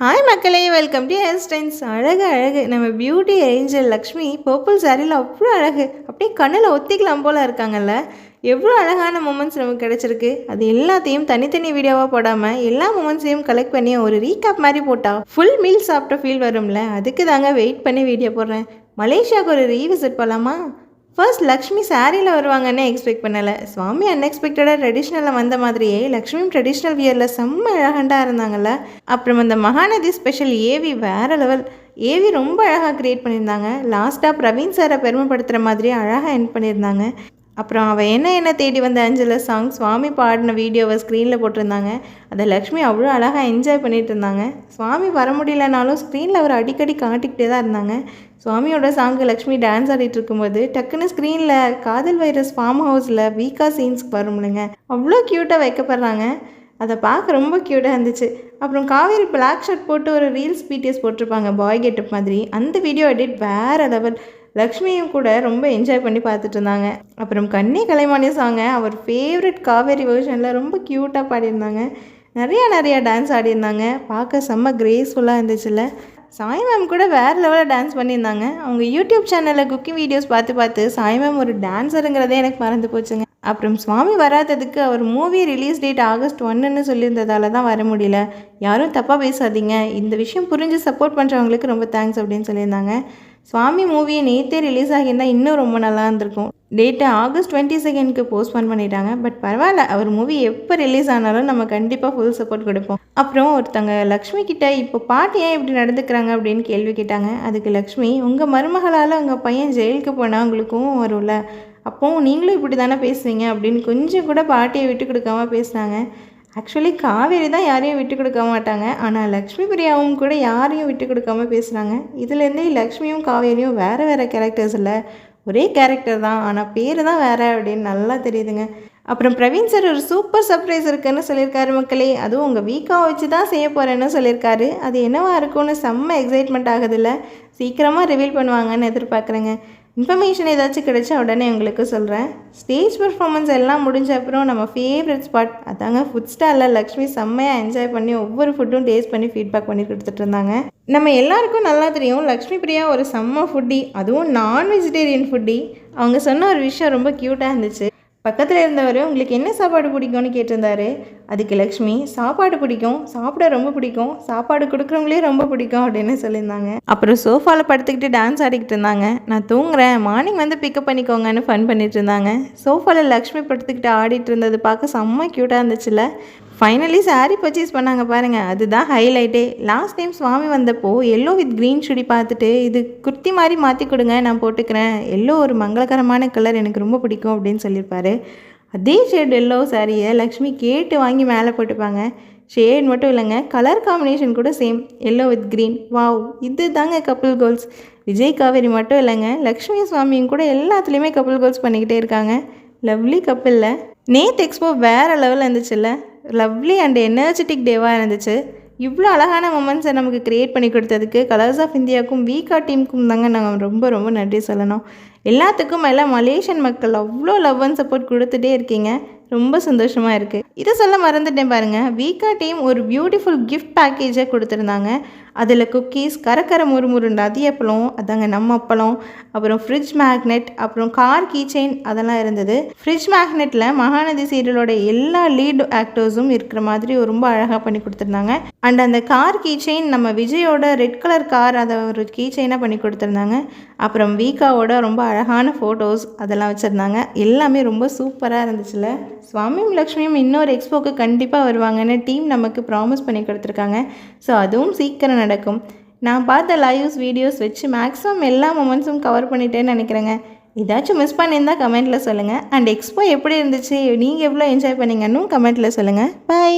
Hi மக்களே, welcome to hair styles. அழகு அழகு நம்ம பியூட்டி ஏஞ்சல் லக்ஷ்மி பர்பிள் சாரியில் அவ்வளோ அழகு, அப்படியே கண்ணில் ஒத்திக்கலாம் போல் இருக்காங்கல்ல. எவ்வளோ அழகான மூமெண்ட்ஸ் நமக்கு கிடச்சிருக்கு. அது எல்லாத்தையும் தனித்தனி வீடியோவாக போடாமல் எல்லா மூமெண்ட்ஸையும் கலெக்ட் பண்ணி ஒரு ரீகேப் மாதிரி போட்டால் ஃபுல் மீல் சாப்பிட்ட ஃபீல் வரும்ல. அதுக்கு தாங்க வெயிட் பண்ணி வீடியோ போடுறேன். மலேசியாவுக்கு ஒரு ரீவிசிட் போகலாமா? ஃபர்ஸ்ட் லக்ஷ்மி சாரியில் வருவாங்கன்னு எக்ஸ்பெக்ட் பண்ணலை. சுவாமி அன்எக்ஸ்பெக்டடாக ட்ரெடிஷ்னலில் வந்த மாதிரியே லக்ஷ்மியும் ட்ரெடிஷ்னல் வியரில் செம்ம அழகண்டாக இருந்தாங்கல்ல. அப்புறம் அந்த மகாநதி ஸ்பெஷல் ஏவி வேறு லெவல். ஏவி ரொம்ப அழகாக க்ரியேட் பண்ணியிருந்தாங்க. லாஸ்ட்டாக பிரவீன் சாரை பெருமைப்படுத்துகிற மாதிரியே அழகாக எண்ட் பண்ணியிருந்தாங்க. அப்புறம் அவள் என்ன தேடி வந்த அஞ்சல சாங் சுவாமி பாடின வீடியோவை ஸ்க்ரீனில் போட்டிருந்தாங்க. அதை லக்ஷ்மி அவ்வளோ அழகாக என்ஜாய் பண்ணிகிட்டு இருந்தாங்க. சுவாமி வர முடியலனாலும் ஸ்க்ரீனில் அவர் அடிக்கடி காட்டிக்கிட்டே தான் இருந்தாங்க. சுவாமியோட சாங்கு லக்ஷ்மி டான்ஸ் ஆடிட்டு இருக்கும்போது டக்குன்னு ஸ்க்ரீனில் காதல் வைரஸ் ஃபார்ம் ஹவுஸில் வீக்கா சீன்ஸ்க்கு வரும்லங்க, அவ்வளோ க்யூட்டாக வைக்கப்படுறாங்க. அதை பார்க்க ரொம்ப க்யூட்டாக இருந்துச்சு. அப்புறம் காவேரி பிளாக் ஷர்ட் போட்டு ஒரு ரீல்ஸ் பிடிஎஸ் போட்டிருப்பாங்க பாய் கெட்டப் மாதிரி. அந்த வீடியோ எடிட் வேறு லெவல். லக்ஷ்மியும் கூட ரொம்ப என்ஜாய் பண்ணி பார்த்துட்டு இருந்தாங்க. அப்புறம் கண்ணே கலைமானி சாங்கை அவர் ஃபேவரட் காவேரி வெர்ஷனில் ரொம்ப க்யூட்டாக பாடியிருந்தாங்க. நிறையா டான்ஸ் ஆடியிருந்தாங்க. பார்க்க செம்ம கிரேஸ்ஃபுல்லாக இருந்துச்சுல்ல. சாய் மேம் கூட வேறு லெவலில் டான்ஸ் பண்ணியிருந்தாங்க. அவங்க யூடியூப் சேனலில் குக்கிங் வீடியோஸ் பார்த்து சாய் மேம் ஒரு டான்ஸருங்கிறதே எனக்கு மறந்து போச்சுங்க. அப்புறம் சுவாமி வராததுக்கு அவர் மூவி ரிலீஸ் டேட் August 1ன்னு சொல்லியிருந்ததால தான் வர முடியல. யாரும் தப்பாக பேசாதீங்க, இந்த விஷயம் புரிஞ்சு சப்போர்ட் பண்ணுறவங்களுக்கு ரொம்ப தேங்க்ஸ் அப்படின்னு சொல்லியிருந்தாங்க. சுவாமி மூவியை நேற்றே ரிலீஸ் ஆகியிருந்தால் இன்னும் ரொம்ப நல்லா இருந்திருக்கும். டேட்டை August 22க்கு போஸ்ட்போன் பண்ணிட்டாங்க. பட் பரவாயில்ல, அவர் மூவி எப்போ ரிலீஸ் ஆனாலும் நம்ம கண்டிப்பாக ஃபுல் சப்போர்ட் கொடுப்போம். அப்புறம் ஒருத்தங்க லக்ஷ்மி கிட்ட இப்போ பாட்டி ஏன் இப்படி நடந்துக்கிறாங்க அப்படின்னு கேள்வி கேட்டாங்க. அதுக்கு லக்ஷ்மி, உங்கள் மருமகளால் உங்கள் பையன் ஜெயிலுக்கு போனால் உங்களுக்கும் வரும்ல, அப்போது நீங்களும் இப்படி தானே பேசுவீங்க அப்படின்னு கொஞ்சம் கூட பாட்டியை விட்டு கொடுக்காம பேசுனாங்க. ஆக்சுவலி காவேரி தான் யாரையும் விட்டு கொடுக்க மாட்டாங்க. ஆனால் லக்ஷ்மி பிரியாவும் கூட யாரையும் விட்டு கொடுக்காம பேசுகிறாங்க. இதுலேருந்தே லக்ஷ்மியும் காவேரியும் வேறு கேரக்டர்ஸ் இல்லை, ஒரே கேரக்டர் தான், ஆனால் பேர் தான் வேறு அப்படின்னு நல்லா தெரியுதுங்க. அப்புறம் பிரவீன் சார் ஒரு சூப்பர் சர்ப்ரைஸ் இருக்குன்னு சொல்லியிருக்காரு மக்களே. அதுவும் உங்கள் வீக்காக வச்சு தான் செய்ய போகிறேன்னு சொல்லியிருக்காரு. அது என்னவா இருக்கும்னு செம்ம எக்ஸைட்மெண்ட் ஆகுதில்ல. சீக்கிரமாக ரிவீல் பண்ணுவாங்கன்னு எதிர்பார்க்குறேங்க. இன்ஃபர்மேஷன் ஏதாச்சும் கிடைச்சா உடனே உங்களுக்கு சொல்கிறேன். ஸ்டேஜ் பர்ஃபார்மன்ஸ் எல்லாம் முடிஞ்ச அப்புறம் நம்ம ஃபேவரட் ஸ்பாட் அதாங்க ஃபுட் ஸ்டாலில் லக்ஷ்மி செம்மையாக என்ஜாய் பண்ணி ஒவ்வொரு ஃபுட்டும் டேஸ்ட் பண்ணி ஃபீட்பேக் பண்ணி கொடுத்துட்டு இருந்தாங்க. நம்ம எல்லாருக்கும் நல்லா தெரியும் லக்ஷ்மி பிரியா ஒரு செம்ம ஃபுட்டி, அதுவும் நான் வெஜிடேரியன் ஃபுட்டி. அவங்க சொன்ன ஒரு விஷயம் ரொம்ப க்யூட்டாக இருந்துச்சு. பக்கத்தில் இருந்தவர் உங்களுக்கு என்ன சாப்பாடு பிடிக்கும்னு கேட்டிருந்தாரு. அதுக்கு லக்ஷ்மி, சாப்பாடு பிடிக்கும், சாப்பிட ரொம்ப பிடிக்கும், சாப்பாடு கொடுக்குறவங்களே ரொம்ப பிடிக்கும் அப்படின்னு சொல்லியிருந்தாங்க. அப்புறம் சோஃபாவில் படுத்துக்கிட்டு டான்ஸ் ஆடிக்கிட்டு இருந்தாங்க. நான் தூங்குறேன், மார்னிங் வந்து பிக்கப் பண்ணிக்கோங்கன்னு ஃபன் பண்ணிட்டு இருந்தாங்க. சோஃபாவில் லக்ஷ்மி படுத்துக்கிட்டு ஆடிட்டு இருந்தது பார்க்க செம்ம க்யூட்டாக இருந்துச்சுல்ல. ஃபைனலி சாரீ பர்ச்சேஸ் பண்ணாங்க பாருங்கள், அதுதான் ஹைலைட்டே. லாஸ்ட் டைம் சுவாமி வந்தப்போ எல்லோ வித் க்ரீன் சுடி பார்த்துட்டு இது குர்த்தி மாதிரி மாற்றி கொடுங்க நான் போட்டுக்கிறேன், எல்லோ ஒரு மங்களகரமான கலர் எனக்கு ரொம்ப பிடிக்கும் அப்படின்னு சொல்லியிருப்பாரு. அதே ஷேட் எல்லோ சாரியை லக்ஷ்மி கேட்டு வாங்கி மேலே போட்டுப்பாங்க. ஷேட் மட்டும் இல்லைங்க, கலர் காம்பினேஷன் கூட same, yellow with green. Wow, இது தாங்க கப்புள் கோல்ஸ். விஜய் காவேரி மட்டும் இல்லைங்க, லக்ஷ்மி சுவாமியும் கூட எல்லாத்துலேயுமே கப்புள் கோல்ஸ் பண்ணிக்கிட்டே இருக்காங்க. லவ்லி கப்பிளில். நேத் எக்ஸ்போ வேறு லெவலில் இருந்துச்சுல்ல. லவ்லி அண்ட் எனர்ஜெட்டிக் டேவாக இருந்துச்சு. இவ்வளோ அழகான மொமெண்ட்ஸை நமக்கு க்ரியேட் பண்ணி கொடுத்ததுக்கு கலர்ஸ் ஆஃப் இந்தியாவுக்கும் வீக்கா டீமுக்கும் தாங்க நாங்கள் ரொம்ப நன்றி சொல்லணும். எல்லாத்துக்கும் எல்லாம் மலேசியன் மக்கள் அவ்வளோ லவ் அண்ட் சப்போர்ட் கொடுத்துட்டே இருக்கீங்க, ரொம்ப சந்தோஷமாக இருக்குது. இதை சொல்ல மறந்துட்டேன் பாருங்கள், வீக்கா டீம் ஒரு பியூட்டிஃபுல் கிஃப்ட் பேக்கேஜை கொடுத்துருந்தாங்க. அதில் குக்கீஸ், கரக்கரை முறுமுறு நதி அப்பளம், அதாங்க நம்ம அப்பளம், அப்புறம் ஃப்ரிட்ஜ் மேக்னெட், அப்புறம் கார் கீ செயின் அதெல்லாம் இருந்தது. ஃப்ரிட்ஜ் மேக்னெட்டில் மகாநதி சீரியலோட எல்லா லீட் ஆக்டர்ஸும் இருக்கிற மாதிரி ரொம்ப அழகாக பண்ணி கொடுத்துருந்தாங்க. அண்ட் அந்த கார் கீ செயின் நம்ம விஜயோட ரெட் கலர் கார், அதை ஒரு கீ செயினாக பண்ணி கொடுத்துருந்தாங்க. அப்புறம் வீக்காவோட ரொம்ப அழகான ஃபோட்டோஸ் அதெல்லாம் வச்சுருந்தாங்க. எல்லாமே ரொம்ப சூப்பராக இருந்துச்சுல்ல. சுவாமியும் லக்ஷ்மியும் இன்னொரு எக்ஸ்போக்கு கண்டிப்பாக வருவாங்கன்னு டீம் நமக்கு ப்ராமிஸ் பண்ணி கொடுத்துருக்காங்க. ஸோ அதுவும் சீக்கிரம் நடக்கும். நான் பார்த்த லைவ்ஸ் வீடியோஸ் வச்சு மேக்ஸிமம் எல்லா மொமெண்ட்ஸும் கவர் பண்ணிட்டேன்னு நினைக்கிறேங்க. ஏதாச்சும் மிஸ் பண்ணியிருந்தால் கமெண்ட்டில் சொல்லுங்கள். அண்ட் எக்ஸ்போ எப்படி இருந்துச்சு, நீங்கள் எவ்வளோ என்ஜாய் பண்ணீங்கன்னு கமெண்ட்டில் சொல்லுங்கள். பை.